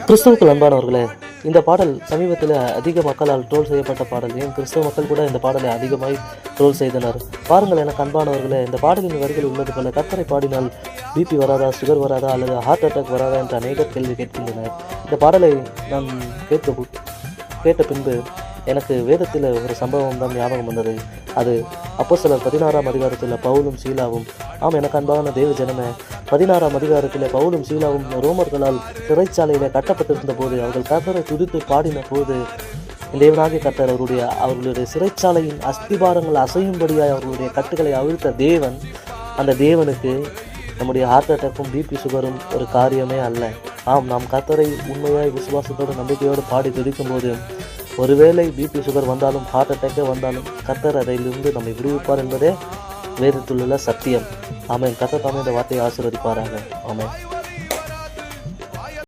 கிறிஸ்துவுக்கு அன்பானவர்களே, இந்த பாடல் சமீபத்தில் அதிக மக்களால் ட்ரோல் செய்யப்பட்ட பாடல். ஏன் கிறிஸ்தவ மக்கள் கூட இந்த பாடலை அதிகமாய் ட்ரோல் செய்தனர். பாருங்கள் எனக்கு அன்பானவர்களே, இந்த பாடலின் வரிகள் உள்ளது போல கர்த்தரை பாடினால் பிபி வராதா, சுகர் வராதா அல்லது ஹார்ட் அட்டாக் வராதா என்ற அநேகர் கேள்வி கேட்கின்றனர். இந்த பாடலை நான் கேட்ட பின்பு எனக்கு வேதத்தில் ஒரு சம்பவம் தான் ஞாபகம் வந்தது. அது அப்போஸ்தலர் 16ஆம் அதிகாரத்தில் பவுலும் சீலாவும், எனக்கு அன்பான தேவ ஜனமே, 16ஆம் அதிகாரத்தில் பவுலும் சீலாவும் ரோமர்களால் சிறைச்சாலையில் கட்டப்பட்டிருந்த போது அவர்கள் கர்த்தரை துதித்து பாடின போது தேவனாகிய கர்த்தர் அவர்களுடைய சிறைச்சாலையின் அஸ்திபாரங்கள் அசையும்படியாய் அவர்களுடைய கட்டுகளை அவிழ்த்த தேவன், அந்த தேவனுக்கு நம்முடைய ஹார்ட் அட்டாக்கும் பிபி சுகரும் ஒரு காரியமே அல்ல. நாம் கர்த்தரை உண்மையாய் விசுவாசத்தோடு நம்பிக்கையோடு பாடி துதிக்கும் போது ஒருவேளை பிபி சுகர் வந்தாலும் ஹார்ட் அட்டாக்கே வந்தாலும் கர்த்தர் அதிலிருந்து நம்மை விடுவிப்பார் என்பதே வேதத்தில் உள்ள சத்தியம். ஆமென். கர்த்தர் தாமே இந்த வார்த்தையை ஆசீர்வதிப்பாராக. ஆமென்.